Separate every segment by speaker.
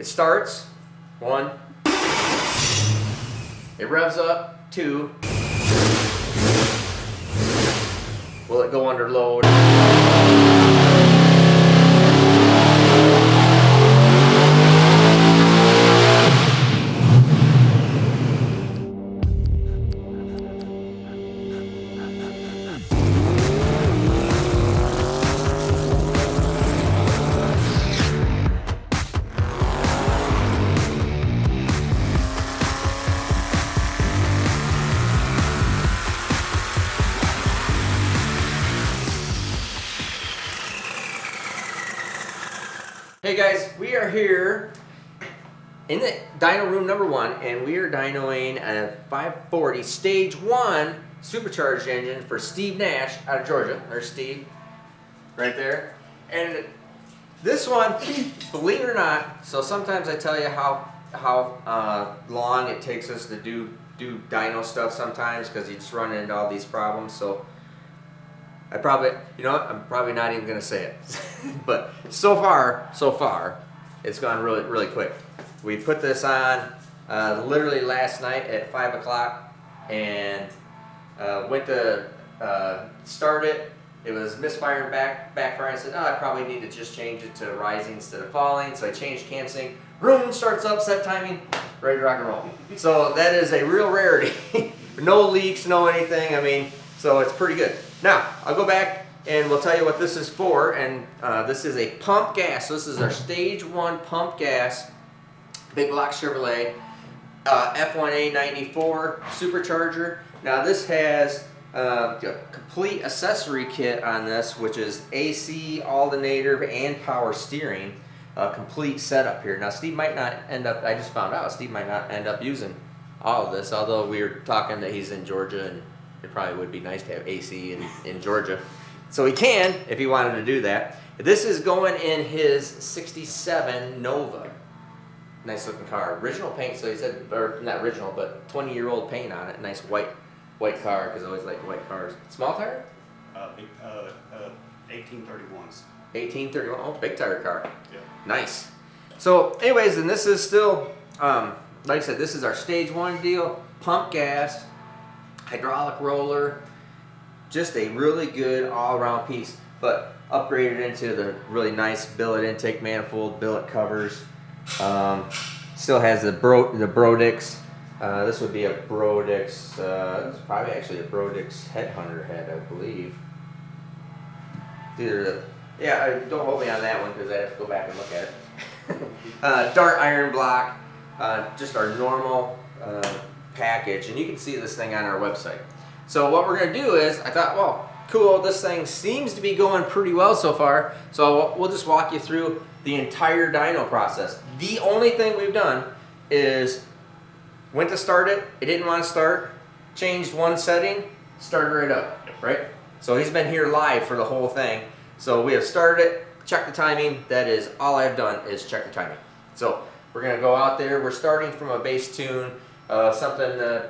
Speaker 1: It starts, 1. It revs up, 2. Will it go under load? Hey guys, we are here in the dyno room number 1, and we are dynoing a 540 stage 1 supercharged engine for Steve Nash out of Georgia. There's Steve right there. And this one, believe it or not, so sometimes I tell you how long it takes us to do dyno stuff sometimes, because you just run into all these problems. So I probably, you know what, I'm probably not even gonna say it. But so far, it's gone really, really quick. We put this on literally last night at 5 o'clock, and went to start it. It was misfiring, backfiring. I said, oh, I probably need to just change it to rising instead of falling. So I changed cam sync. Room starts up, set timing, ready to rock and roll. So that is a real rarity. No leaks, no anything. I mean, so it's pretty good. Now, I'll go back and we'll tell you what this is for. And this is a pump gas. So this is our stage 1 pump gas, Big Block Chevrolet F1A 94 supercharger. Now this has a complete accessory kit on this, which is AC, alternator, and power steering. Complete setup here. Now Steve might not end up, I just found out, Steve might not end up using all of this, although we were talking that he's in Georgia and it probably would be nice to have AC in Georgia. So he can, if he wanted to do that. This is going in his 67 Nova. Nice looking car. Original paint, so he said, or not original, but 20-year-old paint on it. Nice white car, because I always like white cars. Small tire?
Speaker 2: 1831s.
Speaker 1: 1831, oh, big tire car.
Speaker 2: Yeah.
Speaker 1: Nice. So anyways, and this is still, like I said, this is our stage 1 deal. Pump gas, hydraulic roller, just a really good all-around piece, but upgraded into the really nice billet intake manifold, billet covers. Still has the Brodix. This would be a Brodix, this is probably actually a Brodix Headhunter head, I believe. Yeah, don't hold me on that one because I have to go back and look at it. Dart iron block, just our normal package, and you can see this thing on our website. So what we're going to do is, I thought, well, cool, this thing seems to be going pretty well so far, so we'll just walk you through the entire dyno process. The only thing we've done is went to start it, it didn't want to start, changed one setting, started right up, right? So he's been here live for the whole thing. So we have started it, check the timing. That is all I've done is check the timing. So we're going to go out there. We're starting from a base tune, something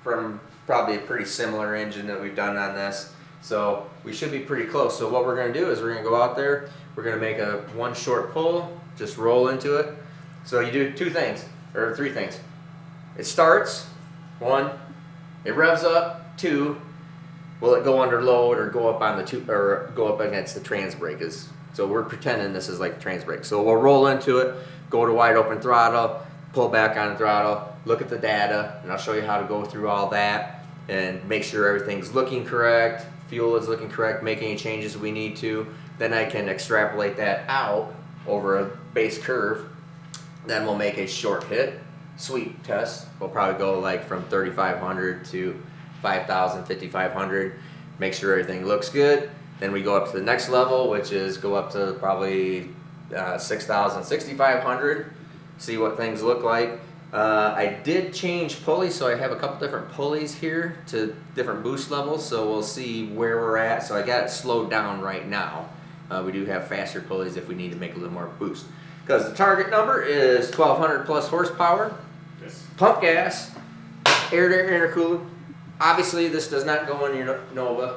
Speaker 1: from probably a pretty similar engine that we've done on this. So we should be pretty close. So what we're going to do is we're going to go out there. We're going to make one short pull, just roll into it. So you do 2 things, or 3 things. It starts, 1, it revs up, 2, will it go under load or go up on the or go up against the trans brake? So we're pretending this is like the trans brake. So we'll roll into it, go to wide open throttle, pull back on throttle, look at the data, and I'll show you how to go through all that and make sure everything's looking correct, fuel is looking correct, make any changes we need to. Then I can extrapolate that out over a base curve. Then we'll make a short hit sweep test. We'll probably go like from 3,500 to 5,000, 5,500, make sure everything looks good. Then we go up to the next level, which is go up to probably 6,000, 6,500, see what things look like. I did change pulleys, so I have a couple different pulleys here to different boost levels, so we'll see where we're at. So I got it slowed down right now. We do have faster pulleys if we need to make a little more boost. Because the target number is 1,200 plus horsepower,
Speaker 2: Yes.
Speaker 1: pump gas, air-to-air intercooler. Obviously, this does not go in your Nova.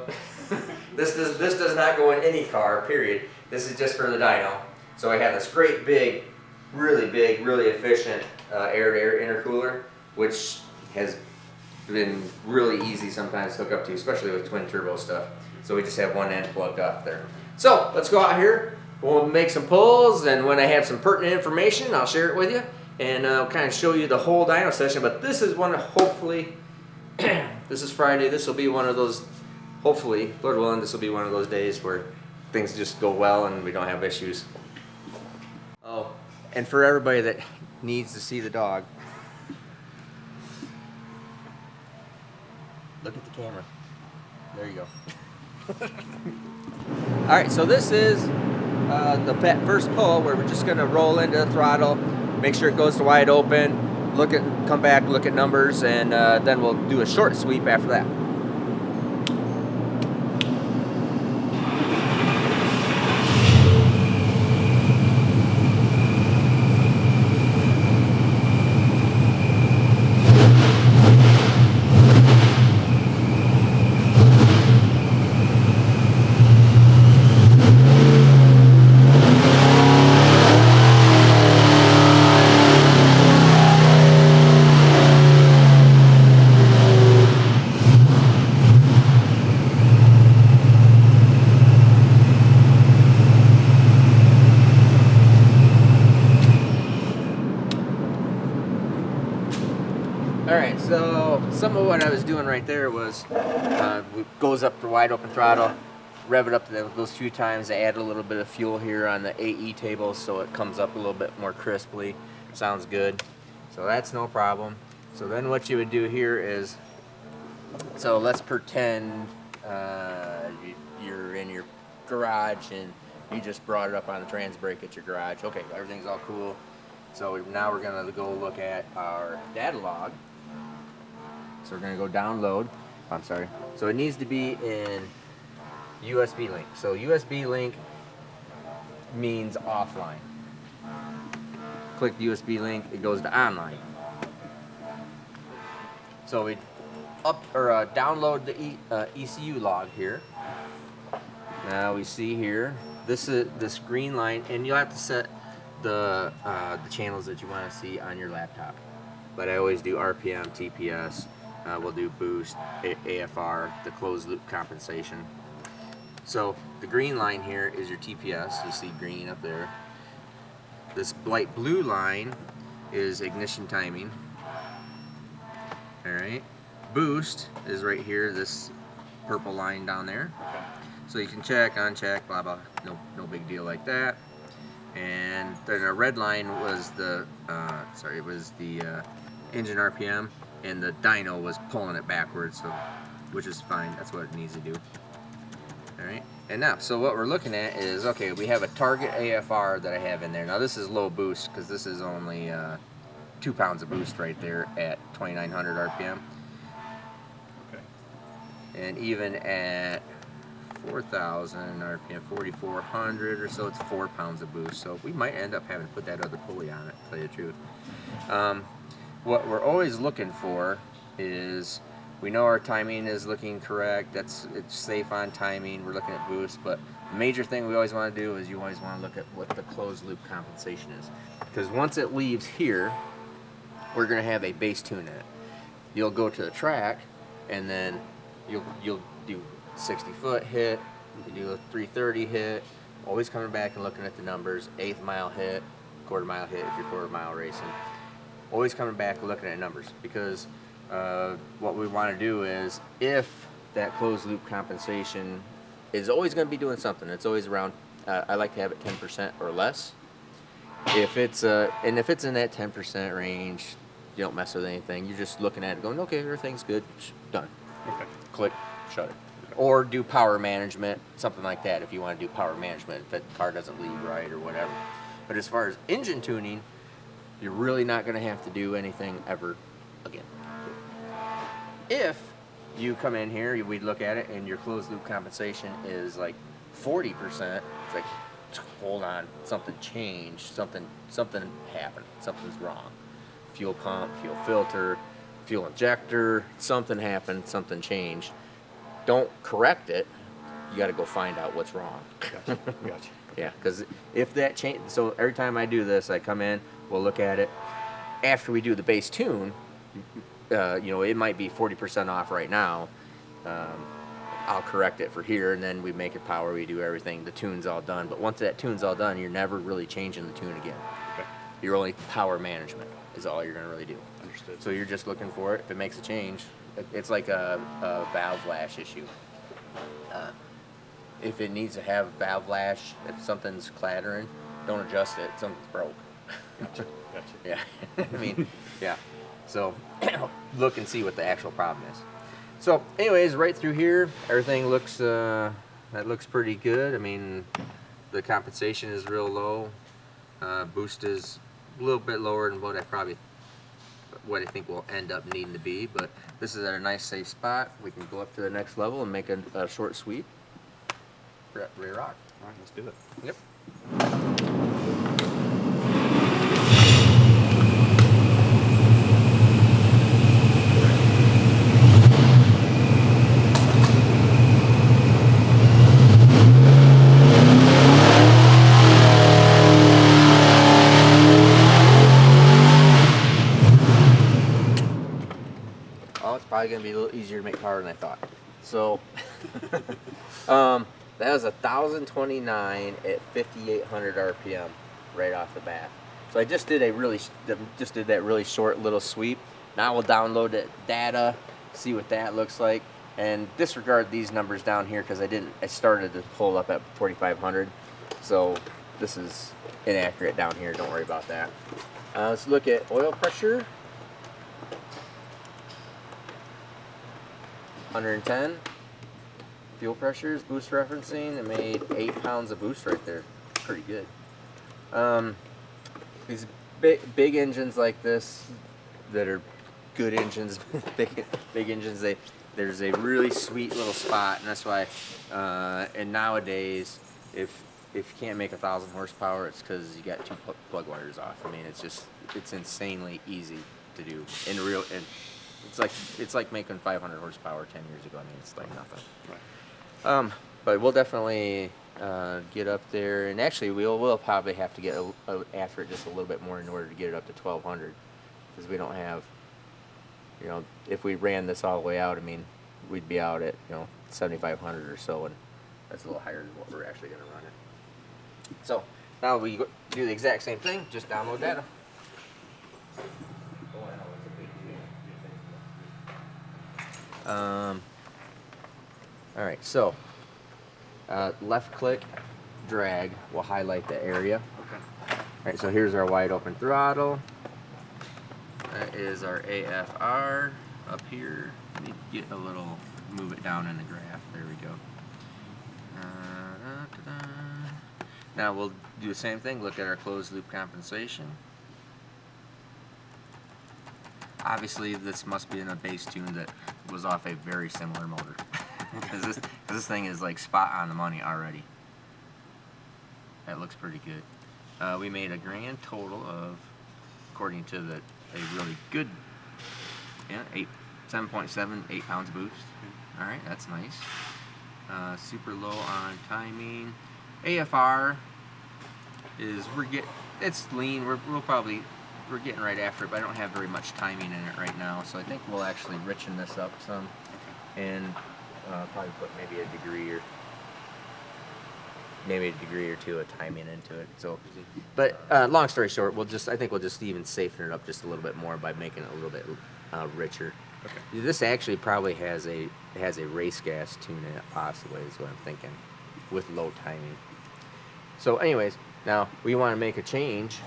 Speaker 1: This does not go in any car, period. This is just for the dyno. So I have this great big really big, really efficient air-to-air intercooler, which has been really easy sometimes to hook up to, especially with twin turbo stuff. So we just have one end plugged up there. So let's go out here, we'll make some pulls, and when I have some pertinent information, I'll share it with you, and I'll kind of show you the whole dyno session. But this is one, hopefully, this is Friday, this will be one of those, hopefully, Lord willing, this will be one of those days where things just go well and we don't have issues. Oh, and for everybody that needs to see the dog, look at the camera. There you go. Alright, so this is the first pull where we're just going to roll into the throttle, make sure it goes to wide open, come back, look at numbers, and then we'll do a short sweep after that. Alright, so some of what I was doing right there was goes up to wide open throttle, rev it up to those few times, I add a little bit of fuel here on the AE table so it comes up a little bit more crisply. Sounds good. So that's no problem. So then what you would do here is, so let's pretend you're in your garage and you just brought it up on the trans brake at your garage. Okay, everything's all cool. So now we're going to go look at our data log. So we're going to go download. I'm sorry. So it needs to be in USB link. So USB link means offline. Click the USB link, it goes to online. So we download the ECU log here. Now we see here, this green line, and you'll have to set the channels that you want to see on your laptop. But I always do RPM, TPS, we'll do boost, AFR, the closed loop compensation. So the green line here is your TPS, you see green up there. This light blue line is ignition timing. Alright, boost is right here, this purple line down there. Okay. So you can check, uncheck, blah blah, no big deal like that. And then a red line was the engine RPM, and the dyno was pulling it backwards, so which is fine. That's what it needs to do. All right. And now, so what we're looking at is, okay, we have a target AFR that I have in there. Now this is low boost because this is only 2 pounds of boost right there at 2,900 RPM. Okay. And even at 4,000 RPM, 4,400 or so, it's 4 pounds of boost. So we might end up having to put that other pulley on it, to tell you the truth. What we're always looking for is, we know our timing is looking correct, it's safe on timing, we're looking at boost, but the major thing we always want to do is you always want to look at what the closed loop compensation is. Because once it leaves here, we're going to have a base tune in it. You'll go to the track, and then you'll do 60-foot hit, you do a 330 hit, always coming back and looking at the numbers, 1/8 mile hit, 1/4 mile hit if you're 1/4 mile racing. Always coming back and looking at numbers, because what we want to do is, if that closed loop compensation is always going to be doing something, it's always around, I like to have it 10% or less. If it's in that 10% range, you don't mess with anything. You're just looking at it going, okay, everything's good, done. Okay. Click, shut it. Or do power management, something like that, if you want to do power management, if that car doesn't leave right or whatever. But as far as engine tuning, you're really not going to have to do anything ever again. If you come in here, we'd look at it, and your closed loop compensation is like 40%, it's like, hold on, something changed, something happened, something's wrong. Fuel pump, fuel filter, fuel injector, something happened, something changed. Don't correct it, you got to go find out what's wrong. Gotcha. Yeah, because if that change, so every time I do this, I come in, we'll look at it. After we do the base tune, you know, it might be 40% off right now. Um, I'll correct it for here, and then we make it power. We do everything. The tune's all done. But once that tune's all done, you're never really changing the tune again.
Speaker 2: Okay.
Speaker 1: You're only power management is all you're gonna really do.
Speaker 2: Understood.
Speaker 1: So you're just looking for it. If it makes a change, it's like a valve lash issue. If it needs to have valve lash, if something's clattering, don't adjust it. Something's broke.
Speaker 2: Gotcha.
Speaker 1: Yeah. I mean, yeah. So look and see what the actual problem is. So, anyways, right through here, everything looks that looks pretty good. I mean, the compensation is real low. Boost is a little bit lower than what I think will end up needing to be. But this is at a nice, safe spot. We can go up to the next level and make a short sweep. Rear rock.
Speaker 2: All right, let's do it.
Speaker 1: Yep. Oh, it's probably gonna be a little easier to make power than I thought. So, that was 1,029 at 5,800 RPM right off the bat. So I just did that really short little sweep. Now we'll download that data, see what that looks like, and disregard these numbers down here because I started to pull up at 4,500. So this is inaccurate down here. Don't worry about that. Let's look at oil pressure. 110. Fuel pressures, boost referencing, it made 8 pounds of boost right there. Pretty good. These big engines like this that are good engines, big engines, there's a really sweet little spot, and that's why. And nowadays, if you can't make 1,000 horsepower, it's because you got 2 plug wires off. I mean, it's insanely easy to do in real. And it's like making 500 horsepower 10 years ago. I mean, it's like nothing.
Speaker 2: Right.
Speaker 1: But we'll definitely get up there, and actually we'll probably have to get after it just a little bit more in order to get it up to 1,200, because we don't have, you know, if we ran this all the way out, I mean, we'd be out at, you know, 7,500 or so, and that's a little higher than what we're actually going to run it. So now we do the exact same thing, just download data. All right, so left click, drag will highlight the area.
Speaker 2: Okay.
Speaker 1: All right, so here's our wide open throttle. That is our AFR up here. Let me get a little, move it down in the graph. There we go. Now we'll do the same thing, look at our closed loop compensation. Obviously, this must be in a base tune that was off a very similar motor. Because this thing is like spot on the money already. That looks pretty good. We made a grand total of, according to a really good, 7.7, 8 pounds boost. All right, that's nice. Super low on timing. AFR is it's lean. We're getting right after it, but I don't have very much timing in it right now, so I think we'll actually richen this up some, and probably put maybe a degree or two of timing into it. So, but long story short, I think we'll just even safeten it up just a little bit more by making it a little bit richer. Okay. This actually probably has a race gas tune in it, possibly, is what I'm thinking, with low timing. So, anyways, now we want to make a change.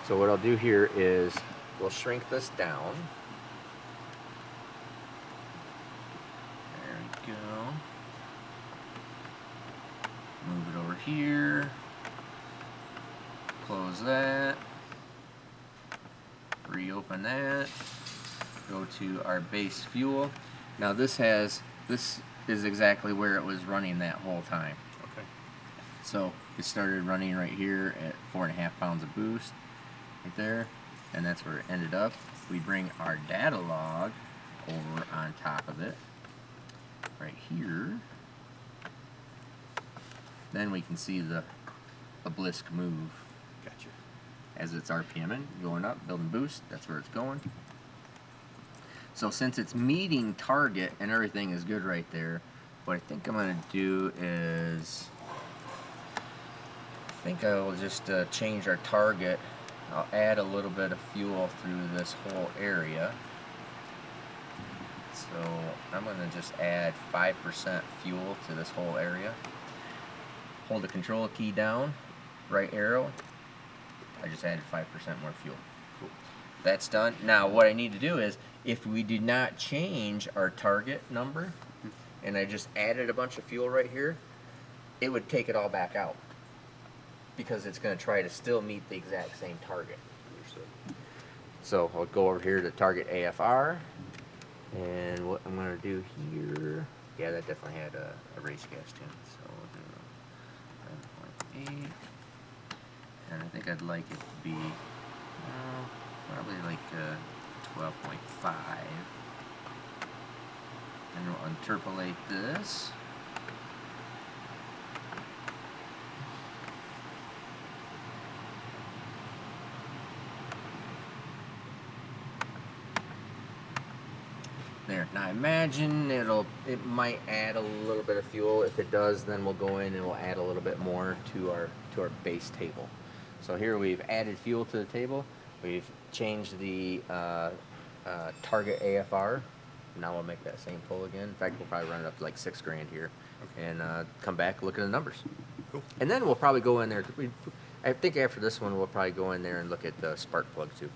Speaker 1: So what I'll do here is we'll shrink this down. There we go. Move it over here. Close that. Reopen that. Go to our base fuel. Now this is exactly where it was running that whole time.
Speaker 2: Okay.
Speaker 1: So it started running right here at 4.5 pounds of boost. Right there, and that's where it ended up. We bring our data log over on top of it, right here. Then we can see the a brisk move.
Speaker 2: Gotcha.
Speaker 1: As it's RPMing, going up, building boost, that's where it's going. So since it's meeting target and everything is good right there, what I think I'm going to do is, I think I will just change our target. I'll add a little bit of fuel through this whole area. So I'm going to just add 5% fuel to this whole area. Hold the control key down, right arrow. I just added 5% more fuel. Cool. That's done. Now what I need to do is, if we do not change our target number, and I just added a bunch of fuel right here, it would take it all back out, because it's going to try to still meet the exact same target. So I'll go over here to target AFR, and what I'm going to do here, yeah, that definitely had a race gas tune, so we'll do 9.8, and I think I'd like it to be probably like 12.5, and we'll interpolate this. There. Now imagine it might add a little bit of fuel. If it does, then we'll go in and we'll add a little bit more to our base table. So here we've added fuel to the table. We've changed the target AFR. Now we'll make that same pull again. In fact, we'll probably run it up to like $6 grand here, okay, and come back, look at the numbers.
Speaker 2: Cool.
Speaker 1: And then we'll probably go in there. I think after this one, we'll probably go in there and look at the spark plug too.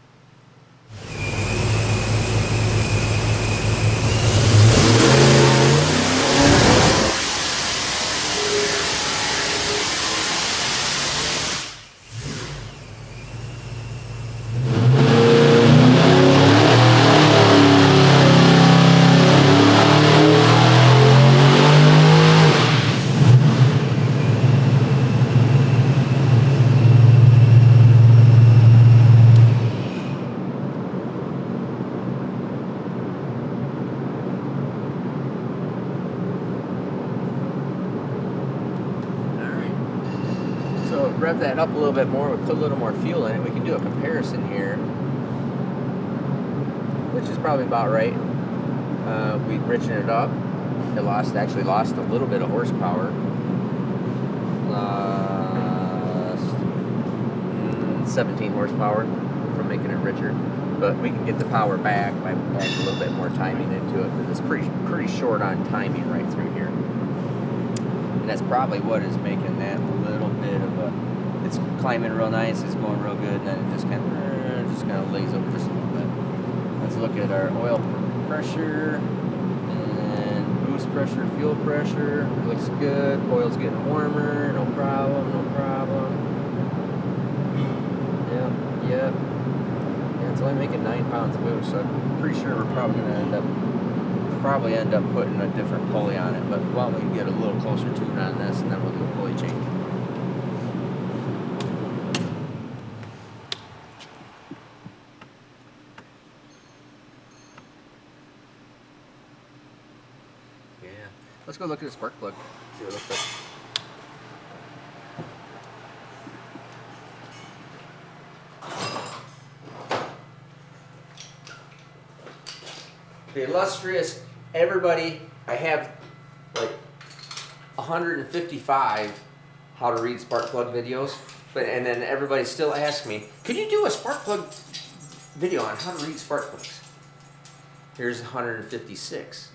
Speaker 1: Rev that up a little bit more, we put a little more fuel in it, we can do a comparison here, which is probably about right. We richen it up. It actually lost a little bit of horsepower. Lost 17 horsepower from making it richer. But we can get the power back by adding a little bit more timing into it, because it's pretty short on timing right through here. And that's probably what is making that little bit of a, it's climbing real nice, it's going real good, and then it just kind of lays over just a little bit. Let's look at our oil pressure, and boost pressure, fuel pressure. It looks good. Oil's getting warmer, no problem, no problem. Yep. Yeah, it's only making 9 pounds of boost, so I'm pretty sure we're probably going to end up putting a different pulley on it, but why don't we get a little closer tune on this, and then we'll do a pulley change. Yeah, let's go look at the spark plug, see what it looks like. The illustrious everybody, I have like 155 how to read spark plug videos, and then everybody still asks me, could you do a spark plug video on how to read spark plugs? Here's 156.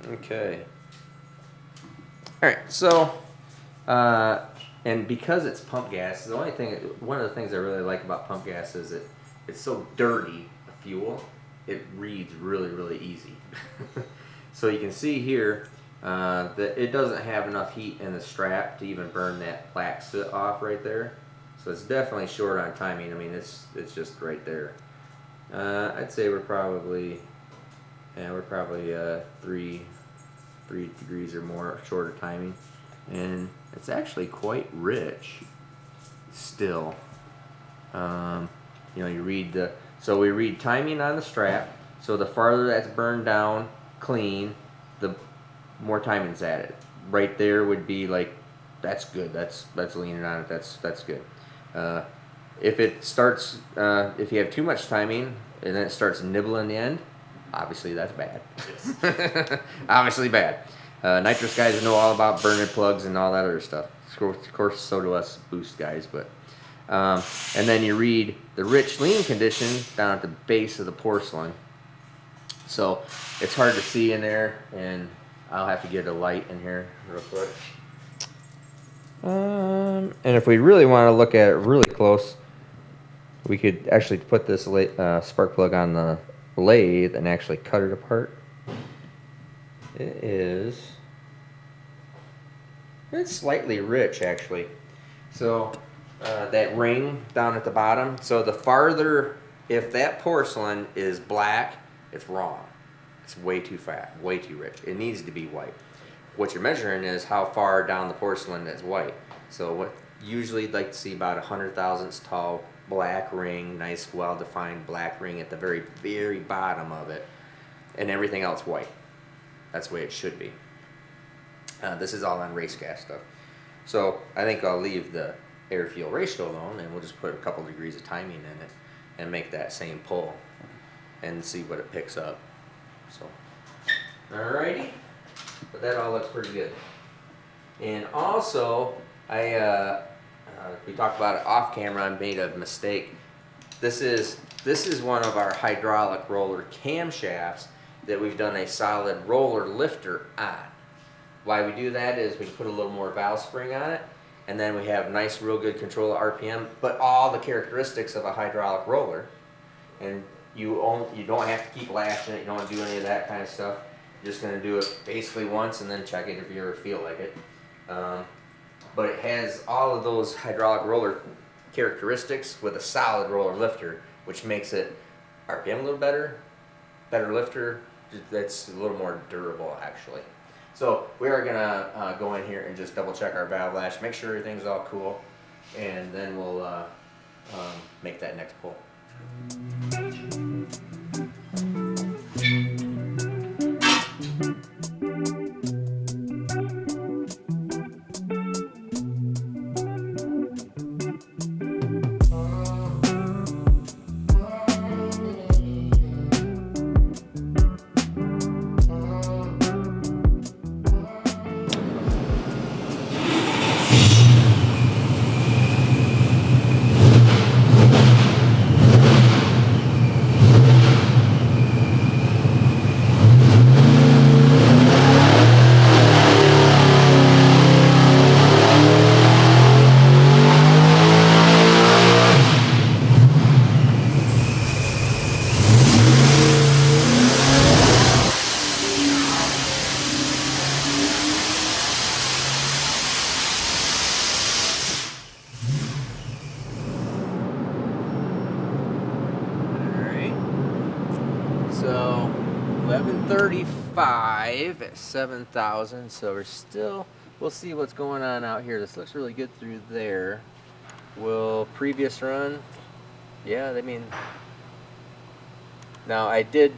Speaker 1: Okay. All right, so and because it's pump gas, one of the things I really like about pump gas is that it's so dirty, a fuel, it reads really, really easy. So you can see here that it doesn't have enough heat in the strap to even burn that black soot off right there. So it's definitely short on timing. I mean, it's just right there. I'd say we're probably 3 degrees or more shorter timing, and it's actually quite rich still. You know, we read timing on the strap, so the farther that's burned down clean, the more timing's added. right there would be like, that's good. That's leaning on it. That's good. If it starts, if you have too much timing and then it starts nibbling the end, obviously that's bad.
Speaker 2: Yes.
Speaker 1: Obviously bad. Nitrous guys know all about burner plugs and all that other stuff. Of course, so do us boost guys. But and then you read the rich lean condition down at the base of the porcelain. So it's hard to see in there, and I'll have to get a light in here real quick. And if we really want to look at it really close, we could actually put this spark plug on the lathe and actually cut it apart. It's slightly rich actually. So that ring down at the bottom. So the farther, if that porcelain is black, it's wrong. It's way too fat, way too rich. It needs to be white. What you're measuring is how far down the porcelain is white. So what usually you'd like to see about 100 thousandths tall black ring, nice well-defined black ring at the very, very bottom of it, and everything else white. That's the way it should be. This is all on race gas stuff. So I think I'll leave the air-fuel ratio alone, and we'll just put a couple degrees of timing in it and make that same pull and see what it picks up. So, alrighty, but that all looks pretty good. And also, we talked about it off camera. I made a mistake. This is one of our hydraulic roller camshafts that we've done a solid roller lifter on. Why we do that is we can put a little more valve spring on it, and then we have nice, real good control of RPM, but all the characteristics of a hydraulic roller. And you don't have to keep lashing it. You don't want to do any of that kind of stuff. You're just going to do it basically once and then check it if you ever feel like it. But it has all of those hydraulic roller characteristics with a solid roller lifter, which makes it RPM a little better lifter. That's a little more durable actually. So we are gonna go in here and just double check our valve lash, make sure everything's all cool, and then we'll make that next pull. So 11:35 at 7,000. So we'll see what's going on out here. This looks really good through there. Will previous run? Yeah, I mean, now I did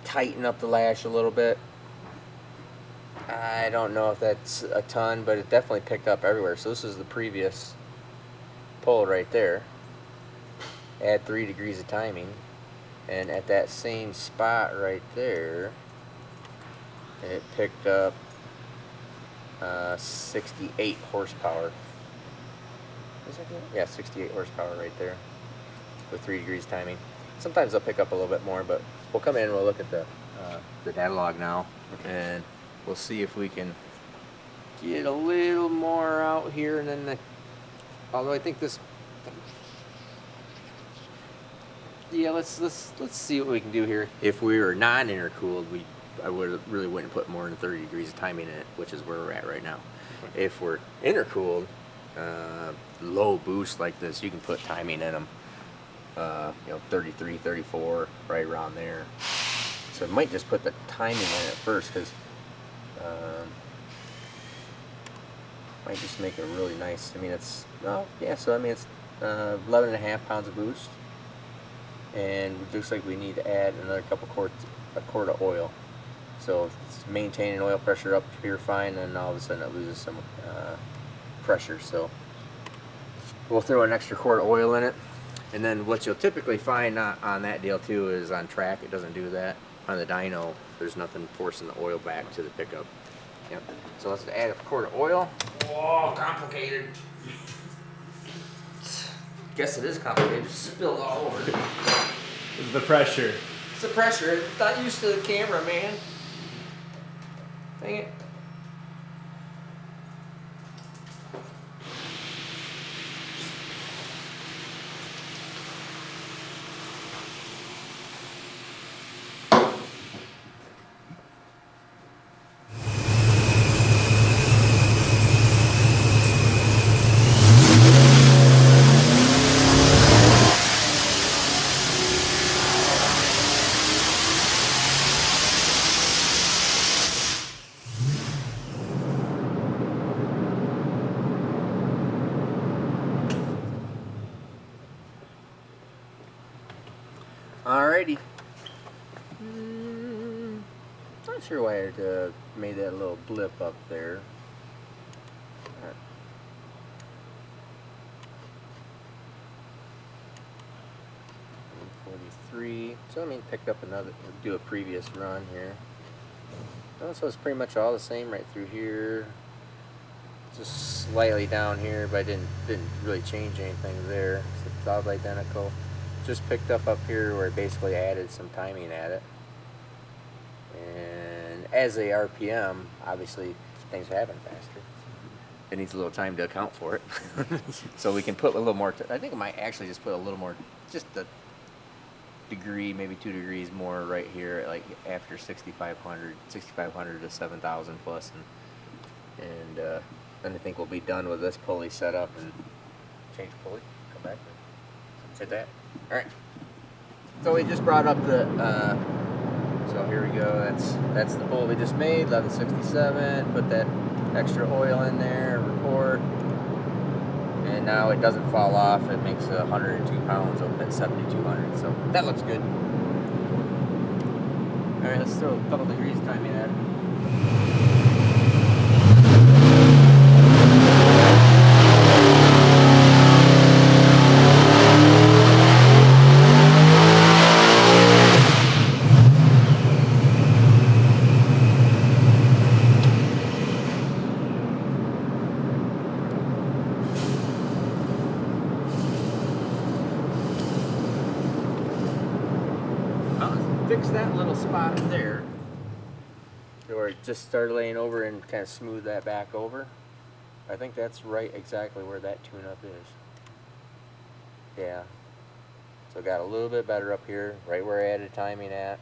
Speaker 1: tighten up the lash a little bit. I don't know if that's a ton, but it definitely picked up everywhere. So this is the previous pull right there. Add 3 degrees of timing. And at that same spot right there, it picked up 68 horsepower. Is that good? Yeah, 68 horsepower right there with 3 degrees timing. Sometimes they'll pick up a little bit more, but we'll come in and we'll look at the data log now, and we'll see if we can get a little more out here. And then, although I think this. Yeah, let's see what we can do here. If we were non-intercooled, I really wouldn't put more than 30 degrees of timing in it, which is where we're at right now. Okay. If we're intercooled, low boost like this, you can put timing in them. 33, 34, right around there. So I might just put the timing in it first, because might just make it really nice. I mean, it's So I mean, it's 11.5 pounds of boost. And it looks like we need to add another a quart of oil. So it's maintaining oil pressure up here fine, and all of a sudden it loses some pressure. So we'll throw an extra quart of oil in it. And then what you'll typically find on that deal too is on track it doesn't do that. On the dyno, there's nothing forcing the oil back to the pickup. Yep. So let's add a quart of oil. Oh, complicated. Guess it is complicated. Just spilled all over.
Speaker 2: It's the pressure.
Speaker 1: It's the pressure. Not used to the camera, man. Dang it. Alrighty. Not sure why it made that little blip up there. Right. 143. So I mean, picked up another. Do a previous run here. Oh, so it's pretty much all the same right through here. Just slightly down here, but I didn't really change anything there. It's all identical. Just picked up here where it basically added some timing at it, and as a RPM, obviously things happen faster. It needs a little time to account for it. So we can put a little more. I think I might actually just put a little more, just a degree, maybe 2 degrees more right here, like after 6,500 to 7,000 plus, and then I think we'll be done with this pulley setup and change pulley. Come back. Hit that. All right. So we just brought up the. So here we go. That's the pull we just made. 1167. Put that extra oil in there. Report. And now it doesn't fall off. It makes 102 pounds up at 7,200. So that looks good. All right. Let's throw a couple degrees timing at it. Fix that little spot there, or just start laying over and kind of smooth that back over. I think that's right exactly where that tune-up is. Yeah. So got a little bit better up here, right where I added timing at.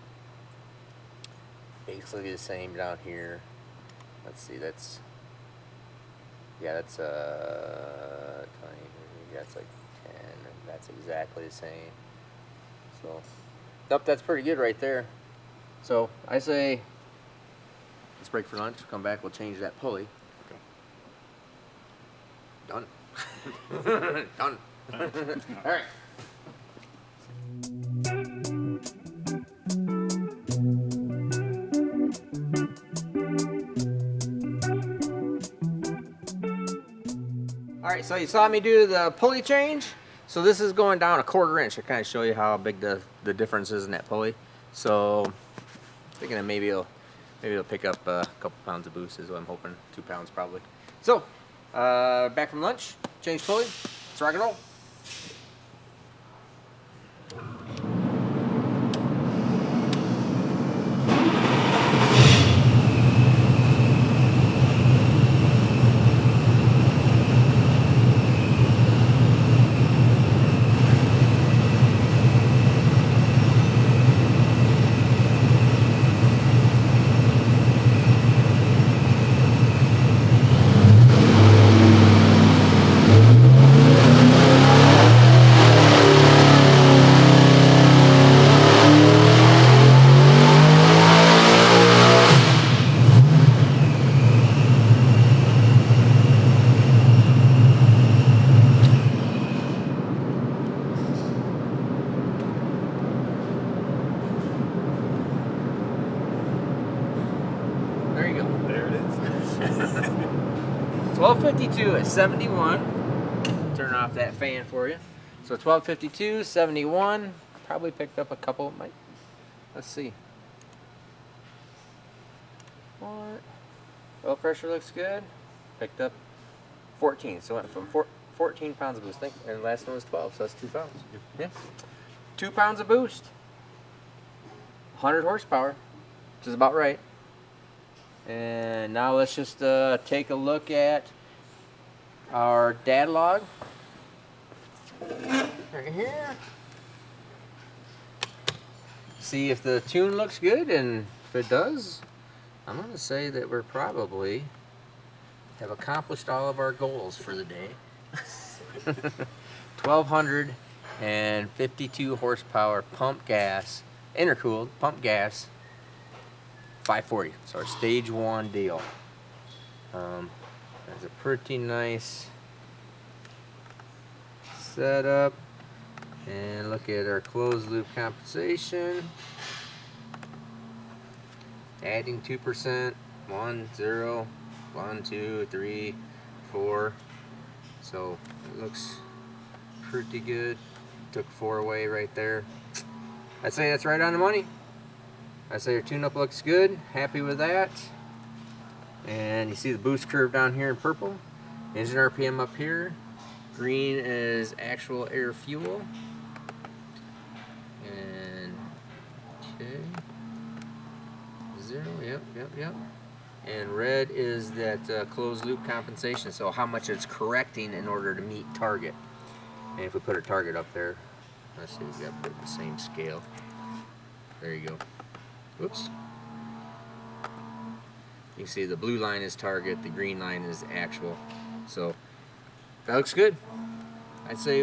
Speaker 1: Basically the same down here. Let's see, that's, yeah, that's that's like 10, and that's exactly the same. So yep, that's pretty good right there. So I say let's break for lunch, come back, we'll change that pulley. Okay. Done. Done. All right. All right, so you saw me do the pulley change. So this is going down 1/4 inch to kind of show you how big the difference is in that pulley. So thinking that maybe it'll pick up a couple pounds of boost is what I'm hoping. 2 pounds probably. So back from lunch, change pulley. Let's rock and roll. 1252 at 71. Turn off that fan for you. So 1252, 71. Probably picked up a couple. Let's see. What? Oil pressure looks good. Picked up 14. So went from 14 pounds of boost. And the last one was 12, so that's 2 pounds. Yeah. 2 pounds of boost. 100 horsepower, which is about right. And now let's just take a look at our data log right here. See if the tune looks good, and if it does, I'm going to say that we're probably have accomplished all of our goals for the day. 1,252 horsepower pump gas, intercooled pump gas, 540. So our stage 1 deal. That's a pretty nice setup. And look at our closed loop compensation. Adding 2%. 1, 0, 1, 2, 3, 4. So it looks pretty good. Took 4 away right there. I'd say that's right on the money. I'd say your tune-up looks good. Happy with that. And you see the boost curve down here in purple. Engine RPM up here. Green is actual air fuel. And okay. 0, yep. And red is that closed loop compensation, so how much it's correcting in order to meet target. And if we put a target up there, let's see, we've got to put the same scale. There you go. Whoops. You can see the blue line is target, the green line is actual. So that looks good. I'd say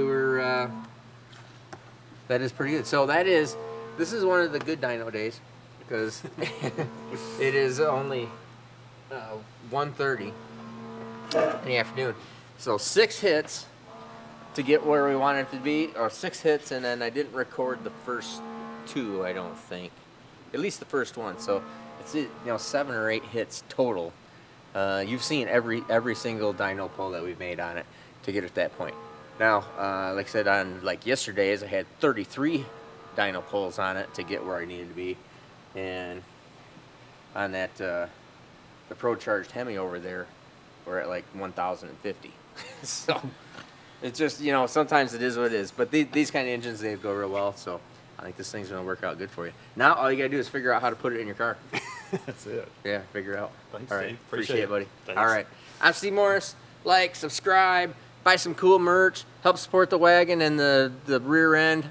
Speaker 1: that is pretty good. So this is one of the good dyno days, because it is only 1:30 in the afternoon. So 6 hits to get where we wanted it to be, or 6 hits, and then I didn't record the first 2, I don't think. At least the first one. So it's 7 or 8 hits total. You've seen every single dyno pull that we've made on it to get it to that point. Now, like I said, on yesterday's, I had 33 dyno pulls on it to get where I needed to be, and on that the Pro Charged Hemi over there, we're at 1,050. So it's just, sometimes it is what it is. But these kind of engines, they go real well. So I think this thing's going to work out good for you. Now all you got to do is figure out how to put it in your car.
Speaker 2: That's it.
Speaker 1: Yeah, figure out.
Speaker 2: Thanks,
Speaker 1: all right,
Speaker 2: Steve.
Speaker 1: appreciate it, buddy.
Speaker 2: Thanks.
Speaker 1: All right. I'm Steve Morris. Like, subscribe, buy some cool merch, help support the wagon and the rear end,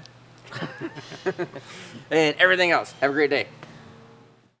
Speaker 1: and everything else. Have a great day.